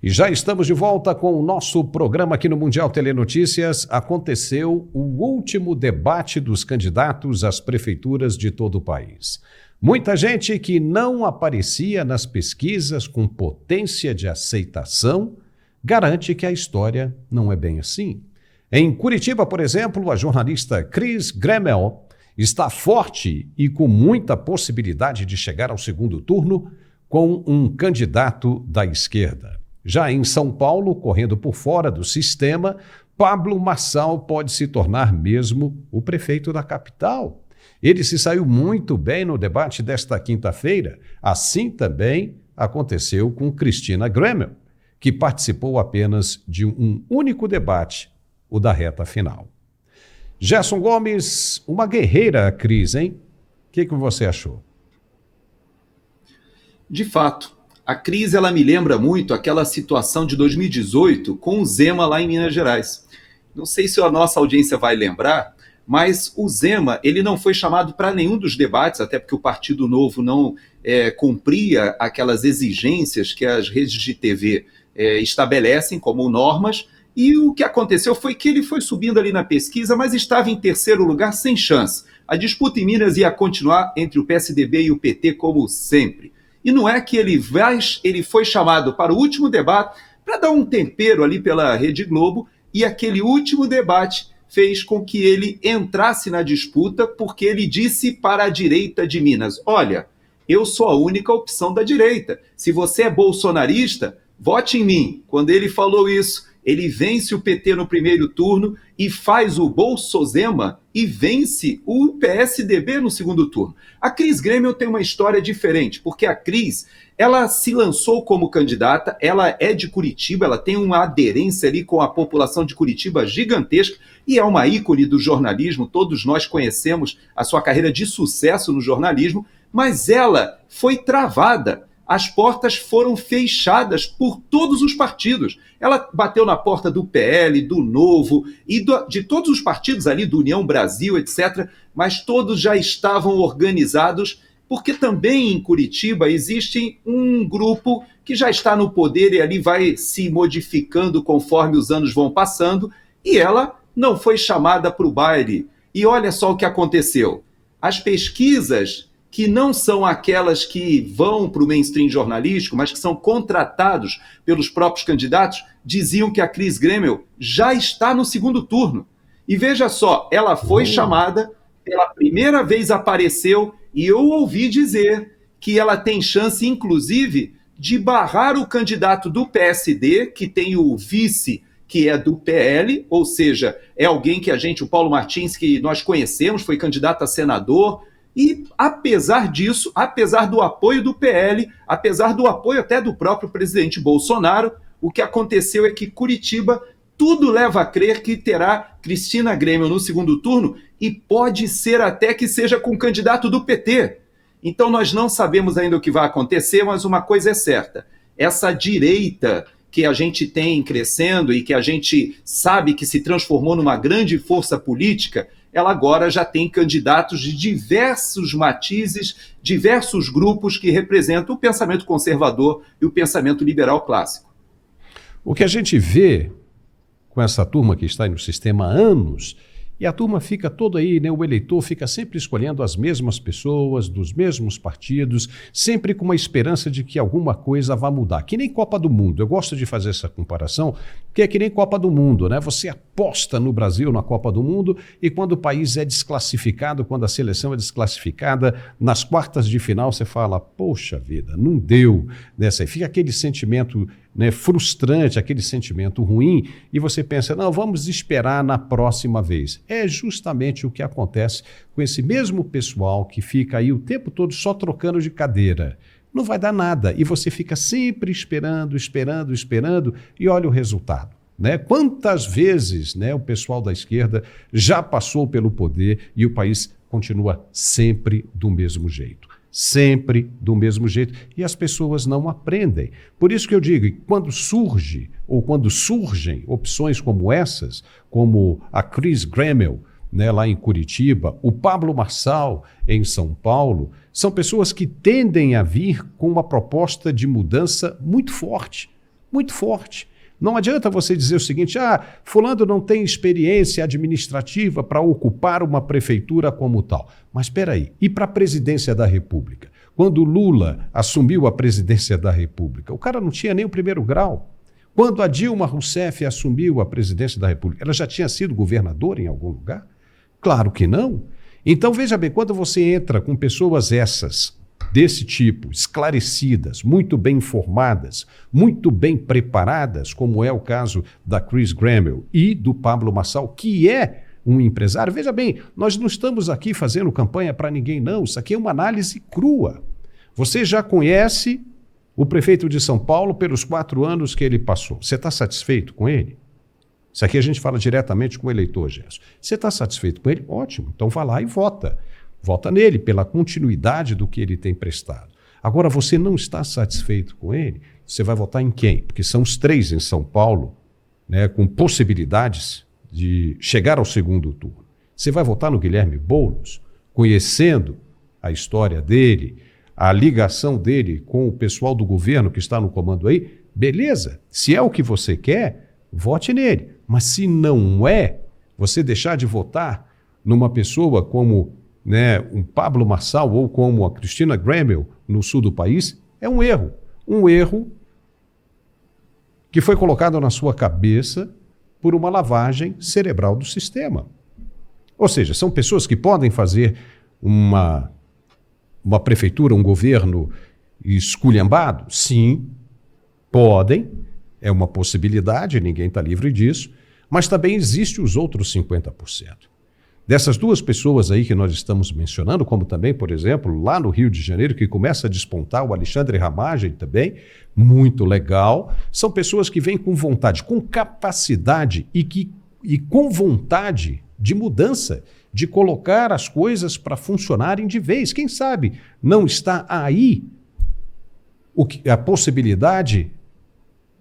E já estamos de volta com o nosso programa aqui no Mundial Telenotícias. Aconteceu o último debate dos candidatos às prefeituras de todo o país. Muita gente que não aparecia nas pesquisas com potência de aceitação garante que a história não é bem assim. Em Curitiba, por exemplo, a jornalista Cris Gremel está forte e com muita possibilidade de chegar ao segundo turno com um candidato da esquerda. Já em São Paulo, correndo por fora do sistema, Pablo Marçal pode se tornar mesmo o prefeito da capital. Ele se saiu muito bem no debate desta quinta-feira. Assim também aconteceu com Cristina Gremel, que participou apenas de um único debate, o da reta final. Gerson Gomes, uma guerreira, Cris, hein? O que você achou? De fato, a Cris, ela me lembra muito aquela situação de 2018 com o Zema lá em Minas Gerais. Não sei se a nossa audiência vai lembrar, mas o Zema, ele não foi chamado para nenhum dos debates, até porque o Partido Novo não cumpria aquelas exigências que as redes de TV estabelecem como normas, e o que aconteceu foi que ele foi subindo ali na pesquisa, mas estava em terceiro lugar sem chance. A disputa em Minas ia continuar entre o PSDB e o PT como sempre. E não é que ele foi chamado para o último debate para dar um tempero ali pela Rede Globo, e aquele último debate fez com que ele entrasse na disputa, porque ele disse para a direita de Minas: olha, eu sou a única opção da direita. Se você é bolsonarista, vote em mim. Quando ele falou isso, ele vence o PT no primeiro turno e faz o Bolsozema e vence o PSDB no segundo turno. A Cris Gremel tem uma história diferente, porque a Cris, ela se lançou como candidata, ela é de Curitiba, ela tem uma aderência ali com a população de Curitiba gigantesca e é uma ícone do jornalismo, todos nós conhecemos a sua carreira de sucesso no jornalismo, mas ela foi travada. As portas foram fechadas por todos os partidos. Ela bateu na porta do PL, do Novo e de todos os partidos ali, do União Brasil, etc., mas todos já estavam organizados porque também em Curitiba existe um grupo que já está no poder e ali vai se modificando conforme os anos vão passando, e ela não foi chamada para o baile. E olha só o que aconteceu. As pesquisas, que não são aquelas que vão para o mainstream jornalístico, mas que são contratados pelos próprios candidatos, diziam que a Cris Gremel já está no segundo turno. E veja só, ela foi chamada, pela primeira vez apareceu, e eu ouvi dizer que ela tem chance, inclusive, de barrar o candidato do PSD, que tem o vice, que é do PL, ou seja, é alguém que o Paulo Martins, que nós conhecemos, foi candidato a senador, e apesar disso, apesar do apoio do PL, apesar do apoio até do próprio presidente Bolsonaro, o que aconteceu é que Curitiba, tudo leva a crer que terá Cristina Grêmio no segundo turno, e pode ser até que seja com o candidato do PT. Então nós não sabemos ainda o que vai acontecer, mas uma coisa é certa, essa direita que a gente tem crescendo e que a gente sabe que se transformou numa grande força política, ela agora já tem candidatos de diversos matizes, diversos grupos que representam o pensamento conservador e o pensamento liberal clássico. O que a gente vê com essa turma que está aí no sistema há anos, e a turma fica toda aí, né? O eleitor fica sempre escolhendo as mesmas pessoas, dos mesmos partidos, sempre com uma esperança de que alguma coisa vá mudar. Que nem Copa do Mundo. Eu gosto de fazer essa comparação, porque é que nem Copa do Mundo, né? Você aposta no Brasil na Copa do Mundo e quando o país é desclassificado, quando a seleção é desclassificada, nas quartas de final você fala, poxa vida, não deu nessa. E fica aquele sentimento, né, frustrante, aquele sentimento ruim, e você pensa, não, vamos esperar na próxima vez. É justamente o que acontece com esse mesmo pessoal que fica aí o tempo todo só trocando de cadeira. Não vai dar nada, e você fica sempre esperando, e olha o resultado. Né? Quantas vezes, né, o pessoal da esquerda já passou pelo poder e o país continua sempre do mesmo jeito. Sempre do mesmo jeito, e as pessoas não aprendem. Por isso que eu digo, quando surgem opções como essas, como a Cris Gremel, né, lá em Curitiba, o Pablo Marçal em São Paulo, são pessoas que tendem a vir com uma proposta de mudança muito forte, muito forte. Não adianta você dizer o seguinte, fulano não tem experiência administrativa para ocupar uma prefeitura como tal. Mas espera aí, e para a presidência da República? Quando Lula assumiu a presidência da República, o cara não tinha nem o primeiro grau. Quando a Dilma Rousseff assumiu a presidência da República, ela já tinha sido governadora em algum lugar? Claro que não. Então, veja bem, quando você entra com pessoas desse tipo, esclarecidas, muito bem informadas, muito bem preparadas, como é o caso da Cris Gremel e do Pablo Marçal, que é um empresário. Veja bem, nós não estamos aqui fazendo campanha para ninguém, não. Isso aqui é uma análise crua. Você já conhece o prefeito de São Paulo pelos 4 anos que ele passou. Você está satisfeito com ele? Isso aqui a gente fala diretamente com o eleitor, Gerson. Você está satisfeito com ele? Ótimo. Então vá lá e vota. Vota nele pela continuidade do que ele tem prestado. Agora, você não está satisfeito com ele, você vai votar em quem? Porque são os 3 em São Paulo, né, com possibilidades de chegar ao segundo turno. Você vai votar no Guilherme Boulos, conhecendo a história dele, a ligação dele com o pessoal do governo que está no comando aí? Beleza, se é o que você quer, vote nele. Mas se não é, você deixar de votar numa pessoa como, né, um Pablo Marçal ou como a Cristina Gremel no sul do país, é um erro. Um erro que foi colocado na sua cabeça por uma lavagem cerebral do sistema. Ou seja, são pessoas que podem fazer uma prefeitura, um governo esculhambado? Sim, podem, é uma possibilidade, ninguém está livre disso, mas também existe os outros 50%. Dessas 2 pessoas aí que nós estamos mencionando, como também, por exemplo, lá no Rio de Janeiro, que começa a despontar o Alexandre Ramagem também, muito legal, são pessoas que vêm com vontade, com capacidade e com vontade de mudança, de colocar as coisas para funcionarem de vez. Quem sabe não está aí a possibilidade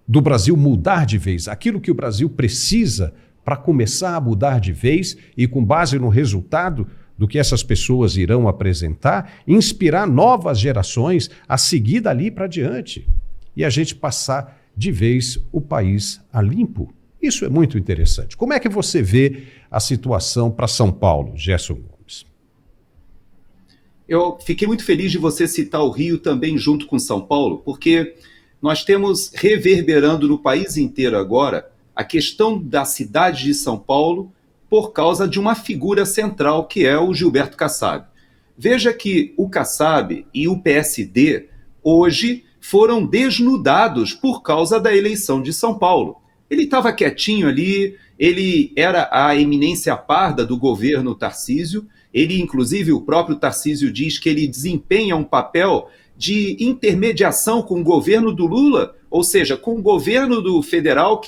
do Brasil mudar de vez, aquilo que o Brasil precisa para começar a mudar de vez e com base no resultado do que essas pessoas irão apresentar, inspirar novas gerações a seguir dali para diante e a gente passar de vez o país a limpo. Isso é muito interessante. Como é que você vê a situação para São Paulo, Gerson Gomes? Eu fiquei muito feliz de você citar o Rio também junto com São Paulo, porque nós temos reverberando no país inteiro agora a questão da cidade de São Paulo por causa de uma figura central que é o Gilberto Kassab. Veja que o Kassab e o PSD hoje foram desnudados por causa da eleição de São Paulo. Ele estava quietinho ali, ele era a eminência parda do governo Tarcísio, ele, inclusive, o próprio Tarcísio diz que ele desempenha um papel de intermediação com o governo do Lula, ou seja, com o governo do federal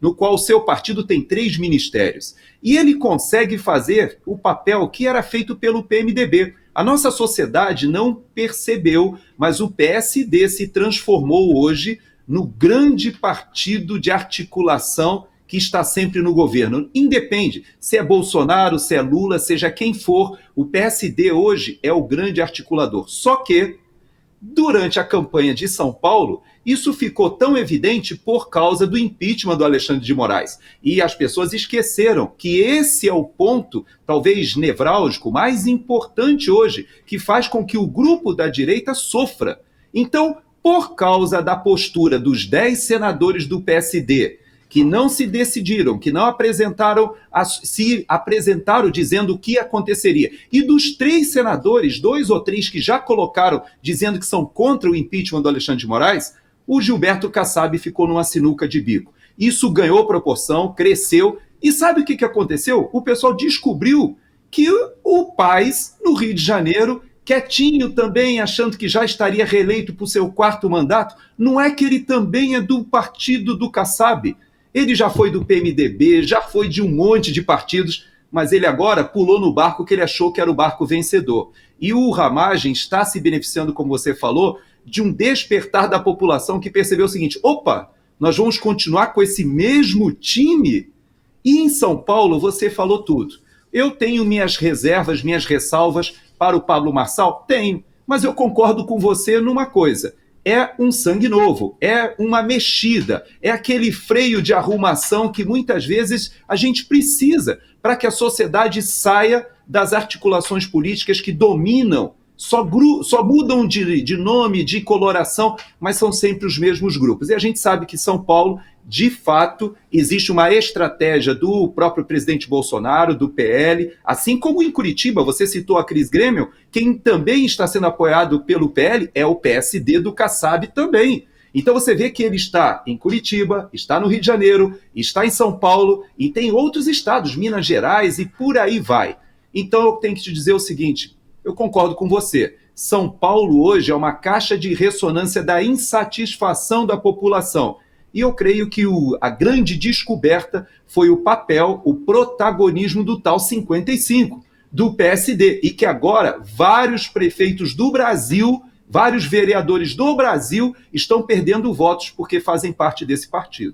no qual o seu partido tem 3 ministérios. E ele consegue fazer o papel que era feito pelo PMDB. A nossa sociedade não percebeu, mas o PSD se transformou hoje no grande partido de articulação que está sempre no governo. Independe se é Bolsonaro, se é Lula, seja quem for, o PSD hoje é o grande articulador. Só que, durante a campanha de São Paulo, isso ficou tão evidente por causa do impeachment do Alexandre de Moraes. E as pessoas esqueceram que esse é o ponto, talvez nevrálgico, mais importante hoje, que faz com que o grupo da direita sofra. Então, por causa da postura dos 10 senadores do PSD, que não se decidiram, que não se apresentaram dizendo o que aconteceria, e dos 3 senadores, 2 ou 3 que já colocaram dizendo que são contra o impeachment do Alexandre de Moraes, o Gilberto Kassab ficou numa sinuca de bico. Isso ganhou proporção, cresceu, e sabe o que aconteceu? O pessoal descobriu que o Paes, no Rio de Janeiro, quietinho também, achando que já estaria reeleito para o seu 4º mandato, não é que ele também é do partido do Kassab. Ele já foi do PMDB, já foi de um monte de partidos, mas ele agora pulou no barco que ele achou que era o barco vencedor. E o Ramagem está se beneficiando, como você falou, de um despertar da população que percebeu o seguinte: opa, nós vamos continuar com esse mesmo time? E em São Paulo você falou tudo. Eu tenho minhas reservas, minhas ressalvas para o Pablo Marçal? Tenho, mas eu concordo com você numa coisa. É um sangue novo, é uma mexida, é aquele freio de arrumação que muitas vezes a gente precisa para que a sociedade saia das articulações políticas que dominam, só mudam de nome, de coloração, mas são sempre os mesmos grupos. E a gente sabe que São Paulo, de fato, existe uma estratégia do próprio presidente Bolsonaro, do PL, assim como em Curitiba, você citou a Cris Grêmio, quem também está sendo apoiado pelo PL é o PSD do Kassab também. Então você vê que ele está em Curitiba, está no Rio de Janeiro, está em São Paulo e tem outros estados, Minas Gerais e por aí vai. Então eu tenho que te dizer o seguinte, eu concordo com você, São Paulo hoje é uma caixa de ressonância da insatisfação da população. E eu creio que a grande descoberta foi o papel, o protagonismo do tal 55, do PSD, e que agora vários prefeitos do Brasil, vários vereadores do Brasil estão perdendo votos porque fazem parte desse partido.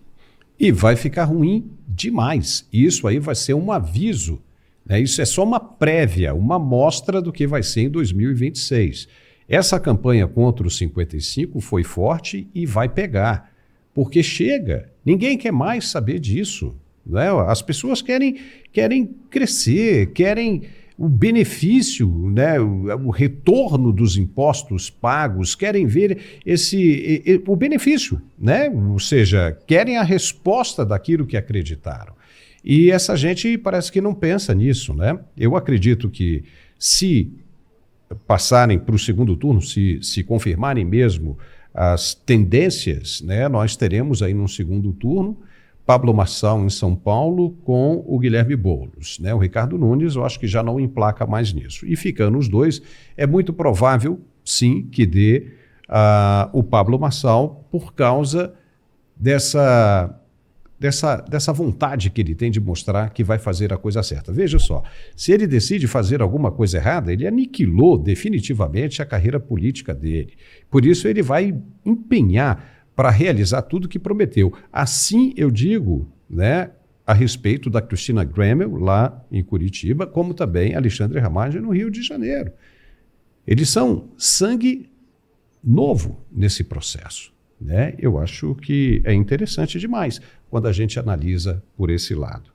E vai ficar ruim demais. Isso aí vai ser um aviso, né? Isso é só uma prévia, uma amostra do que vai ser em 2026. Essa campanha contra os 55 foi forte e vai pegar. Porque chega, ninguém quer mais saber disso, né? As pessoas querem crescer, querem o benefício, né? O retorno dos impostos pagos, querem ver o benefício, né? Ou seja, querem a resposta daquilo que acreditaram. E essa gente parece que não pensa nisso, né? Eu acredito que se passarem para o segundo turno, se confirmarem mesmo as tendências, né, nós teremos aí num segundo turno Pablo Marçal em São Paulo com o Guilherme Boulos, né? O Ricardo Nunes eu acho que já não emplaca mais nisso. E ficando os dois, é muito provável, sim, que dê o Pablo Marçal por causa dessa vontade que ele tem de mostrar que vai fazer a coisa certa. Veja só, se ele decide fazer alguma coisa errada, ele aniquilou definitivamente a carreira política dele. Por isso ele vai empenhar para realizar tudo que prometeu. Assim, eu digo, né, a respeito da Cristina Gramel, lá em Curitiba, como também Alexandre Ramagem, no Rio de Janeiro. Eles são sangue novo nesse processo, né? Eu acho que é interessante demais quando a gente analisa por esse lado.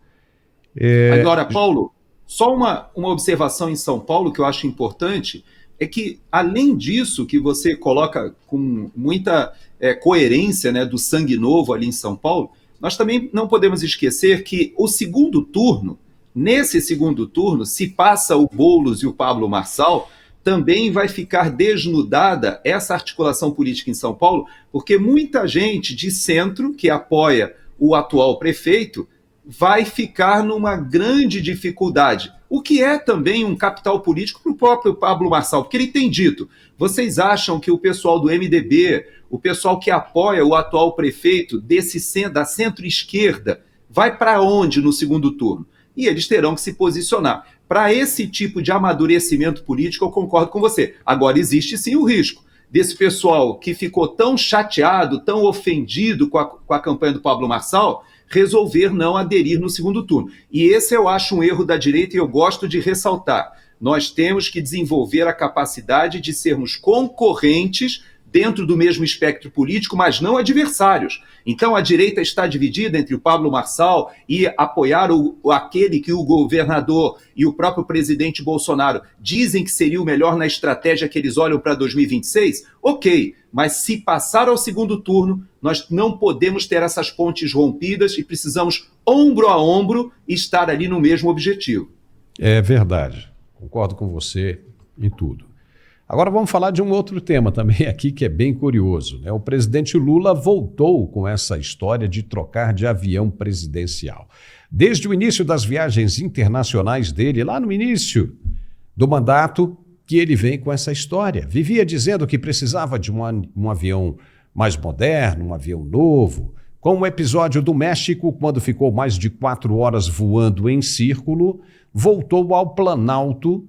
Agora, Paulo, só uma observação em São Paulo que eu acho importante é que, além disso, que você coloca com muita coerência, né, do sangue novo ali em São Paulo, nós também não podemos esquecer que o segundo turno, nesse segundo turno, se passa o Boulos e o Pablo Marçal, também vai ficar desnudada essa articulação política em São Paulo, porque muita gente de centro que apoia o atual prefeito vai ficar numa grande dificuldade, o que é também um capital político para o próprio Pablo Marçal, porque ele tem dito, vocês acham que o pessoal do MDB, o pessoal que apoia o atual prefeito da centro-esquerda, vai para onde no segundo turno? E eles terão que se posicionar. Para esse tipo de amadurecimento político, eu concordo com você. Agora, existe sim o risco desse pessoal que ficou tão chateado, tão ofendido com a campanha do Pablo Marçal, resolver não aderir no segundo turno. E esse eu acho um erro da direita e eu gosto de ressaltar. Nós temos que desenvolver a capacidade de sermos concorrentes dentro do mesmo espectro político, mas não adversários. Então a direita está dividida entre o Pablo Marçal e apoiar aquele que o governador e o próprio presidente Bolsonaro dizem que seria o melhor na estratégia que eles olham para 2026? Ok, mas se passar ao segundo turno, nós não podemos ter essas pontes rompidas e precisamos, ombro a ombro, estar ali no mesmo objetivo. É verdade, concordo com você em tudo. Agora vamos falar de um outro tema também aqui que é bem curioso, né? O presidente Lula voltou com essa história de trocar de avião presidencial. Desde o início das viagens internacionais dele, lá no início do mandato, que ele vem com essa história. Vivia dizendo que precisava de um avião mais moderno, um avião novo. Com o episódio do México, quando ficou mais de 4 horas voando em círculo, voltou ao Planalto,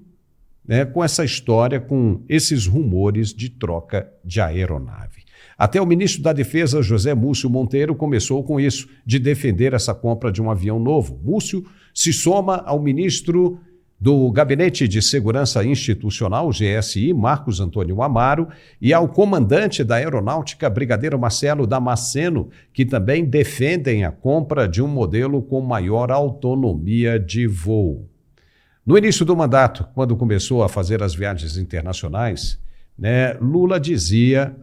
né, com essa história, com esses rumores de troca de aeronave. Até o ministro da Defesa, José Múcio Monteiro, começou com isso, de defender essa compra de um avião novo. Múcio se soma ao ministro do Gabinete de Segurança Institucional, GSI, Marcos Antônio Amaro, e ao comandante da Aeronáutica, Brigadeiro Marcelo Damasceno, que também defendem a compra de um modelo com maior autonomia de voo. No início do mandato, quando começou a fazer as viagens internacionais, né, Lula dizia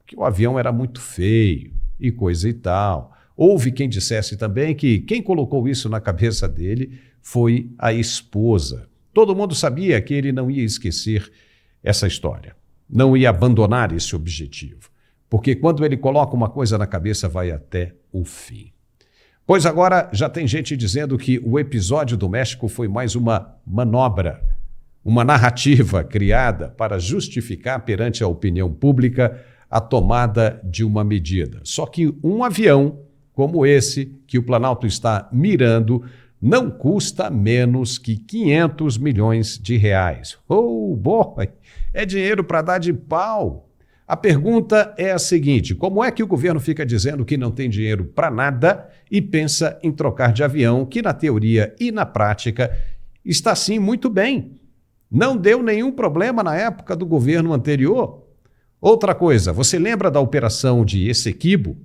que o avião era muito feio e coisa e tal. Houve quem dissesse também que quem colocou isso na cabeça dele foi a esposa. Todo mundo sabia que ele não ia esquecer essa história, não ia abandonar esse objetivo, porque quando ele coloca uma coisa na cabeça, vai até o fim. Pois agora já tem gente dizendo que o episódio do México foi mais uma manobra, uma narrativa criada para justificar perante a opinião pública a tomada de uma medida. Só que um avião como esse que o Planalto está mirando não custa menos que 500 milhões de reais. Oh, boy, é dinheiro para dar de pau. A pergunta é a seguinte: como é que o governo fica dizendo que não tem dinheiro para nada e pensa em trocar de avião, que na teoria e na prática está sim muito bem? Não deu nenhum problema na época do governo anterior. Outra coisa, você lembra da operação de Essequibo?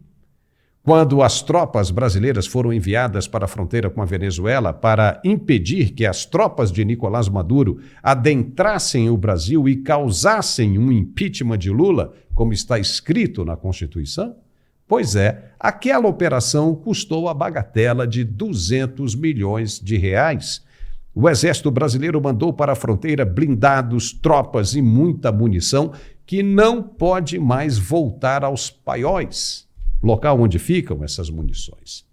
Quando as tropas brasileiras foram enviadas para a fronteira com a Venezuela para impedir que as tropas de Nicolás Maduro adentrassem o Brasil e causassem um impeachment de Lula, como está escrito na Constituição? Pois é, aquela operação custou a bagatela de 200 milhões de reais. O Exército Brasileiro mandou para a fronteira blindados, tropas e muita munição que não pode mais voltar aos paióis, local onde ficam essas munições.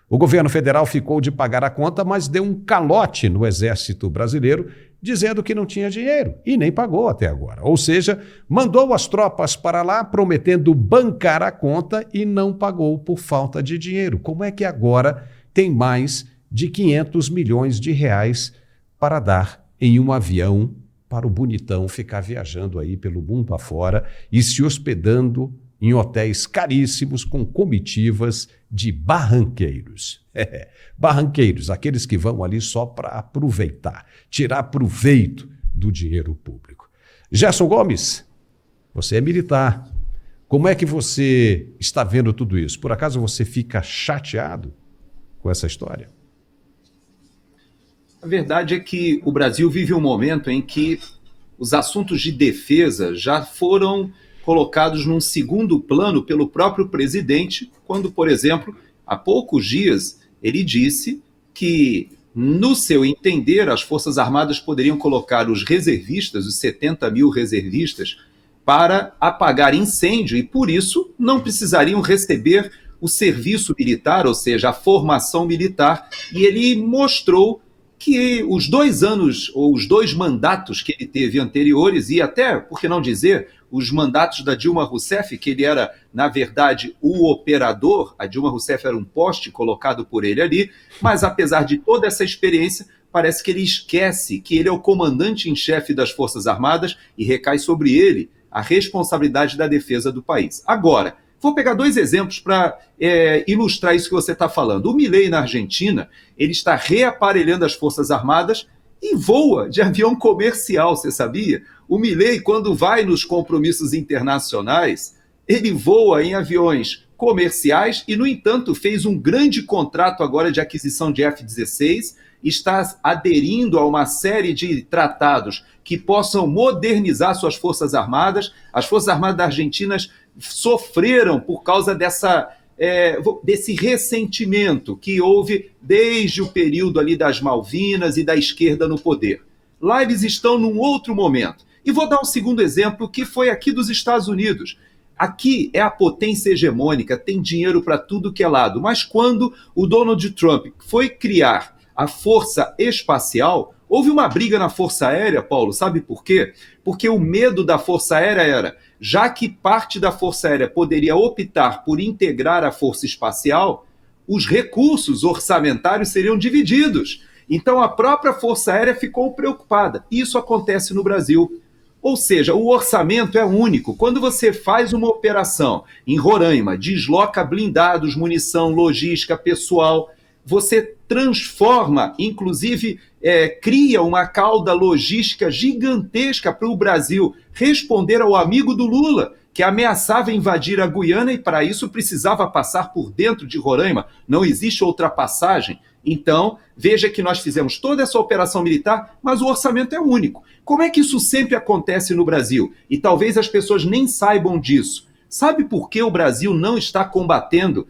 O governo federal ficou de pagar a conta, mas deu um calote no Exército Brasileiro, dizendo que não tinha dinheiro, e nem pagou até agora. Ou seja, mandou as tropas para lá, prometendo bancar a conta e não pagou por falta de dinheiro. Como é que agora tem mais de 500 milhões de reais para dar em um avião para o bonitão ficar viajando aí pelo mundo afora e se hospedando em hotéis caríssimos com comitivas de barranqueiros. Barranqueiros, aqueles que vão ali só para aproveitar, tirar proveito do dinheiro público. Gerson Gomes, você é militar. Como é que você está vendo tudo isso? Por acaso você fica chateado com essa história? A verdade é que o Brasil vive um momento em que os assuntos de defesa já foram colocados num segundo plano pelo próprio presidente, quando, por exemplo, há poucos dias ele disse que, no seu entender, as Forças Armadas poderiam colocar os reservistas, os 70 mil reservistas, para apagar incêndio e, por isso, não precisariam receber o serviço militar, ou seja, a formação militar, e ele mostrou que os 2 anos, ou os 2 mandatos que ele teve anteriores, e até, por que não dizer, os mandatos da Dilma Rousseff, que ele era, na verdade, o operador, a Dilma Rousseff era um poste colocado por ele ali, mas apesar de toda essa experiência, parece que ele esquece que ele é o comandante em chefe das Forças Armadas e recai sobre ele a responsabilidade da defesa do país. Agora, vou pegar 2 exemplos para ilustrar isso que você está falando. O Milei, na Argentina, ele está reaparelhando as Forças Armadas e voa de avião comercial, você sabia? O Milei, quando vai nos compromissos internacionais, ele voa em aviões comerciais e, no entanto, fez um grande contrato agora de aquisição de F-16, está aderindo a uma série de tratados que possam modernizar suas Forças Armadas. As Forças Armadas da Argentina sofreram por causa desse ressentimento que houve desde o período ali das Malvinas e da esquerda no poder. Lá eles estão num outro momento. E vou dar um segundo exemplo, que foi aqui dos Estados Unidos. Aqui é a potência hegemônica, tem dinheiro para tudo que é lado. Mas quando o Donald Trump foi criar a Força Espacial, houve uma briga na Força Aérea, Paulo, sabe por quê? Porque o medo da Força Aérea era, já que parte da Força Aérea poderia optar por integrar a Força Espacial, os recursos orçamentários seriam divididos. Então a própria Força Aérea ficou preocupada. Isso acontece no Brasil. Ou seja, o orçamento é único. Quando você faz uma operação em Roraima, desloca blindados, munição, logística, pessoal, você transforma, inclusive cria uma cauda logística gigantesca para o Brasil responder ao amigo do Lula, que ameaçava invadir a Guiana e para isso precisava passar por dentro de Roraima. Não existe outra passagem. Então, veja que nós fizemos toda essa operação militar, mas o orçamento é único. Como é que isso sempre acontece no Brasil? E talvez as pessoas nem saibam disso. Sabe por que o Brasil não está combatendo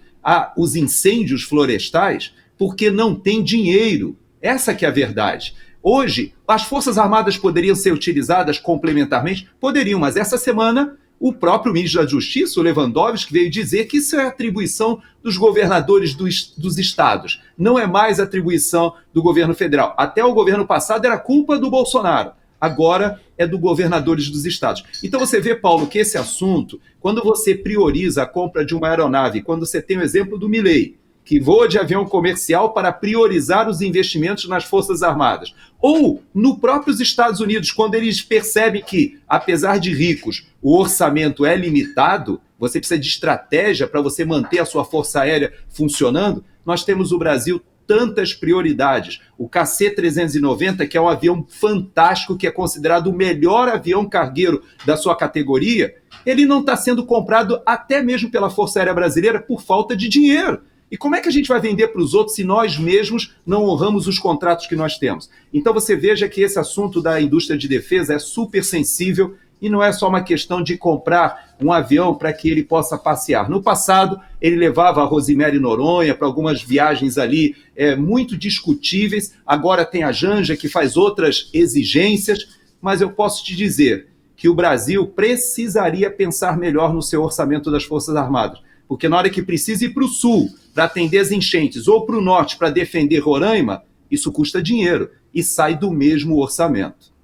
os incêndios florestais? Porque não tem dinheiro. Essa que é a verdade. Hoje, as Forças Armadas poderiam ser utilizadas complementarmente? Poderiam, mas essa semana o próprio ministro da Justiça, o Lewandowski, veio dizer que isso é atribuição dos governadores dos estados. Não é mais atribuição do governo federal. Até o governo passado era culpa do Bolsonaro. Agora é dos governadores dos estados. Então você vê, Paulo, que esse assunto, quando você prioriza a compra de uma aeronave, quando você tem o exemplo do Milei, que voa de avião comercial para priorizar os investimentos nas Forças Armadas. Ou no próprios Estados Unidos, quando eles percebem que, apesar de ricos, o orçamento é limitado, você precisa de estratégia para você manter a sua Força Aérea funcionando, nós temos no Brasil tantas prioridades. O KC-390, que é um avião fantástico, que é considerado o melhor avião cargueiro da sua categoria, ele não está sendo comprado até mesmo pela Força Aérea Brasileira por falta de dinheiro. E como é que a gente vai vender para os outros se nós mesmos não honramos os contratos que nós temos? Então você veja que esse assunto da indústria de defesa é super sensível e não é só uma questão de comprar um avião para que ele possa passear. No passado, ele levava a Rosemary Noronha para algumas viagens ali muito discutíveis. Agora tem a Janja, que faz outras exigências. Mas eu posso te dizer que o Brasil precisaria pensar melhor no seu orçamento das Forças Armadas. Porque na hora que precisa ir para o sul para atender as enchentes ou para o norte para defender Roraima, isso custa dinheiro e sai do mesmo orçamento.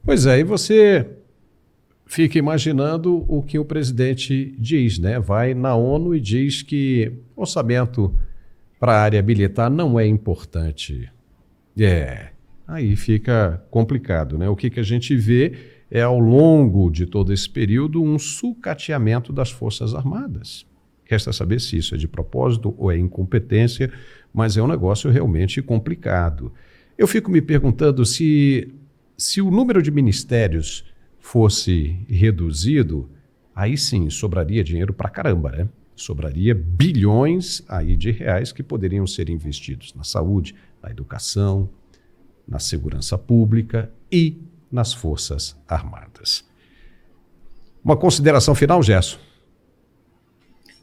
Pois é, e você fica imaginando o que o presidente diz, né? Vai na ONU e diz que orçamento para a área militar não é importante. Aí fica complicado, né? O que a gente vê é, ao longo de todo esse período, um sucateamento das Forças Armadas. Resta saber se isso é de propósito ou é incompetência, mas é um negócio realmente complicado. Eu fico me perguntando se o número de ministérios fosse reduzido, aí sim sobraria dinheiro para caramba, né? Sobraria bilhões aí de reais que poderiam ser investidos na saúde, na educação, na segurança pública e nas Forças Armadas. Uma consideração final, Gerson?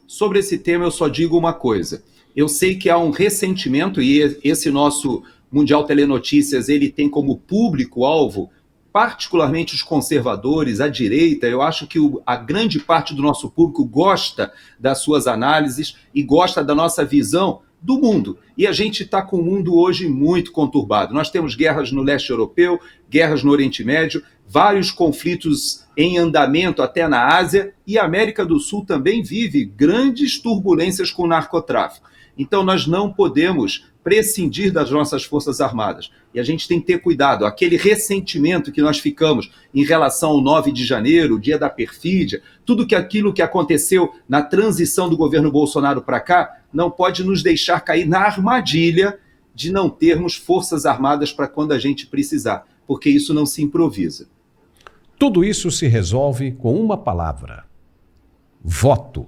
Sobre esse tema, eu só digo uma coisa. Eu sei que há um ressentimento, e esse nosso Mundial Telenotícias, ele tem como público-alvo, particularmente os conservadores, a direita. Eu acho que a grande parte do nosso público gosta das suas análises e gosta da nossa visão do mundo. E a gente está com um mundo hoje muito conturbado. Nós temos guerras no leste europeu, guerras no Oriente Médio, vários conflitos em andamento até na Ásia, e a América do Sul também vive grandes turbulências com o narcotráfico. Então nós não podemos prescindir das nossas Forças Armadas. E a gente tem que ter cuidado. Aquele ressentimento que nós ficamos em relação ao 9 de janeiro, o dia da perfídia, tudo aquilo que aconteceu na transição do governo Bolsonaro para cá, não pode nos deixar cair na armadilha de não termos Forças Armadas para quando a gente precisar, porque isso não se improvisa. Tudo isso se resolve com uma palavra: voto.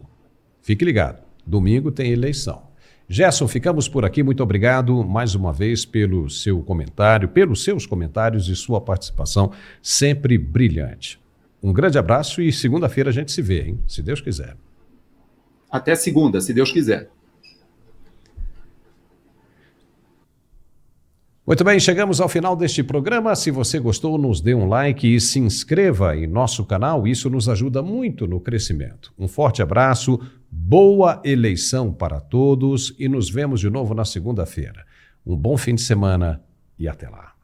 Fique ligado, domingo tem eleição. Gerson, ficamos por aqui. Muito obrigado mais uma vez pelo seu comentário, pelos seus comentários e sua participação sempre brilhante. Um grande abraço e segunda-feira a gente se vê, hein? Se Deus quiser. Até segunda, se Deus quiser. Muito bem, chegamos ao final deste programa. Se você gostou, nos dê um like e se inscreva em nosso canal. Isso nos ajuda muito no crescimento. Um forte abraço, boa eleição para todos e nos vemos de novo na segunda-feira. Um bom fim de semana e até lá.